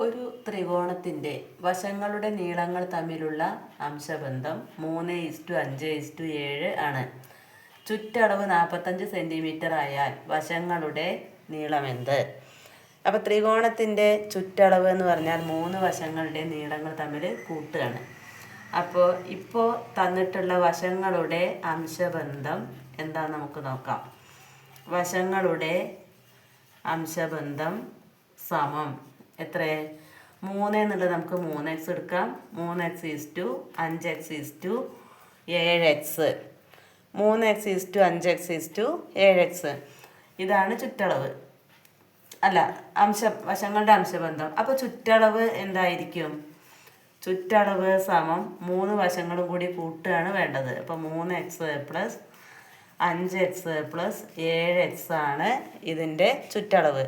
ഒരു ത്രികോണത്തിൻ്റെ വശങ്ങളുടെ നീളങ്ങൾ തമ്മിലുള്ള അംശബന്ധം 3:5:7 ആണ്. ചുറ്റളവ് 45 സെൻറ്റിമീറ്റർ ആയാൽ വശങ്ങളുടെ നീളമെന്ത്? അപ്പോൾ ത്രികോണത്തിൻ്റെ ചുറ്റളവ് എന്ന് പറഞ്ഞാൽ 3 വശങ്ങളുടെ നീളങ്ങൾ തമ്മിൽ കൂട്ടുകയാണ്. ഇപ്പോൾ തന്നിട്ടുള്ള വശങ്ങളുടെ അംശബന്ധം എന്താണെന്ന് നമുക്ക് നോക്കാം. വശങ്ങളുടെ അംശബന്ധം സമം എത്ര? 3 എന്നുള്ളത് നമുക്ക് 3x എടുക്കാം. 3x:5x:7x. 3x:5x:7x. ഇതാണ് ചുറ്റളവ്, അല്ല വശങ്ങളുടെ അംശബന്ധം. അപ്പോൾ ചുറ്റളവ് എന്തായിരിക്കും? ചുറ്റളവ് സമം 3 വശങ്ങളും കൂടി കൂട്ടുകയാണ് വേണ്ടത്. അപ്പോൾ 3x + 5x + 7x ആണ് ഇതിൻ്റെ ചുറ്റളവ്.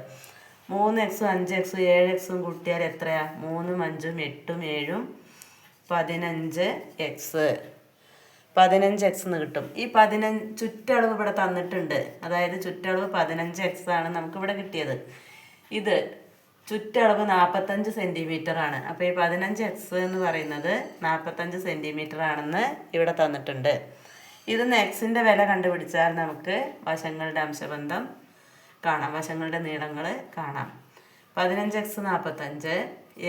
3x 5x 7x കൂട്ടിയാൽ എത്രയാ? 3 5 8 7 15x 15x എന്ന് കിട്ടും. ഈ 15 ചുറ്റളവ് ഇവിടെ തന്നിട്ടുണ്ട്. അതായത് ചുറ്റളവ് 15x ആണ് നമുക്കിവിടെ കിട്ടിയത്. ഇത് ചുറ്റളവ് 45 സെൻറ്റിമീറ്റർ ആണ്. അപ്പോൾ ഈ 15x എന്ന് പറയുന്നത് 45 സെൻറ്റിമീറ്റർ ആണെന്ന് ഇവിടെ തന്നിട്ടുണ്ട്. ഇതിന്ന് എക്സിൻ്റെ വില കണ്ടുപിടിച്ചാൽ നമുക്ക് വശങ്ങളുടെ അംശബന്ധം കാണാം, വശങ്ങളുടെ നീളങ്ങൾ കാണാം. 15x 45,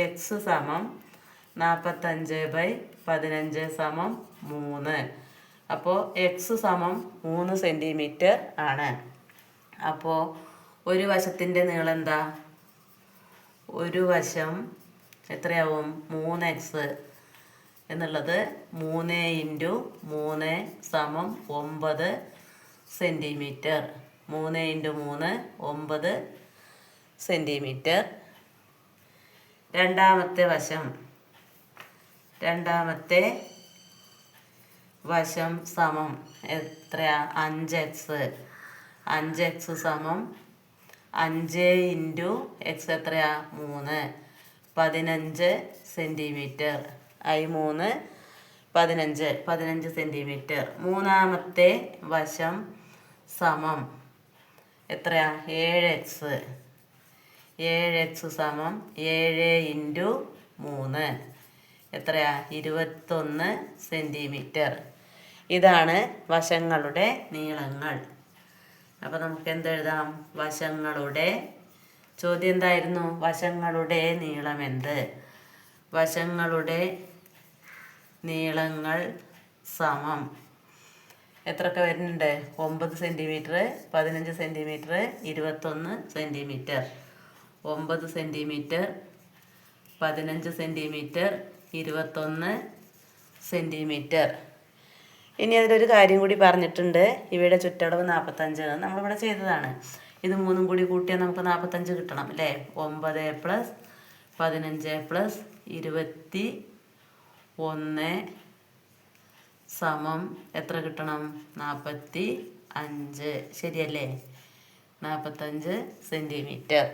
x സമം 45/15 സമം 3. അപ്പോൾ x സമം 3 സെൻറ്റിമീറ്റർ ആണ്. അപ്പോൾ ഒരു വശത്തിൻ്റെ നീളം എന്താ? ഒരു വശം എത്രയാവും? 3x എന്നുള്ളത് 3 × 3 സമം 9 സെൻറ്റിമീറ്റർ. 3 × 3 9 സെൻറ്റിമീറ്റർ. രണ്ടാമത്തെ വശം സമം എത്രയാ? 5x. 5x സമം 5 × x എത്രയാ? 3 15 സെൻറ്റിമീറ്റർ. 3 15 സെൻറ്റിമീറ്റർ. മൂന്നാമത്തെ വശം സമം എത്രയാ? 7x. 7x സമം 7 × 3 എത്രയാ? 21 സെൻറ്റിമീറ്റർ. ഇതാണ് വശങ്ങളുടെ നീളങ്ങൾ. അപ്പോൾ നമുക്ക് എന്തെഴുതാം? വശങ്ങളുടെ ചോദ്യം എന്തായിരുന്നു? വശങ്ങളുടെ നീളമെന്ത്? വശങ്ങളുടെ നീളങ്ങൾ സമം എത്രയൊക്കെ വരുന്നുണ്ട്? 9 centimetre, 15 centimetre, 21 centimetre. 9 centimetre, 15 centimetre, 21 centimetre. ഇനി അതിലൊരു കാര്യം കൂടി പറഞ്ഞിട്ടുണ്ട്. ഇവിടെ ചുറ്റളവ് 45 നമ്മളിവിടെ ചെയ്തതാണ്. ഇത് 3 കൂടി കൂട്ടിയാൽ നമുക്ക് 45 കിട്ടണം അല്ലേ? 9 + 15 + 21 സമം എത്ര കിട്ടണം? 45. ശരിയല്ലേ? 45 സെൻറ്റിമീറ്റർ.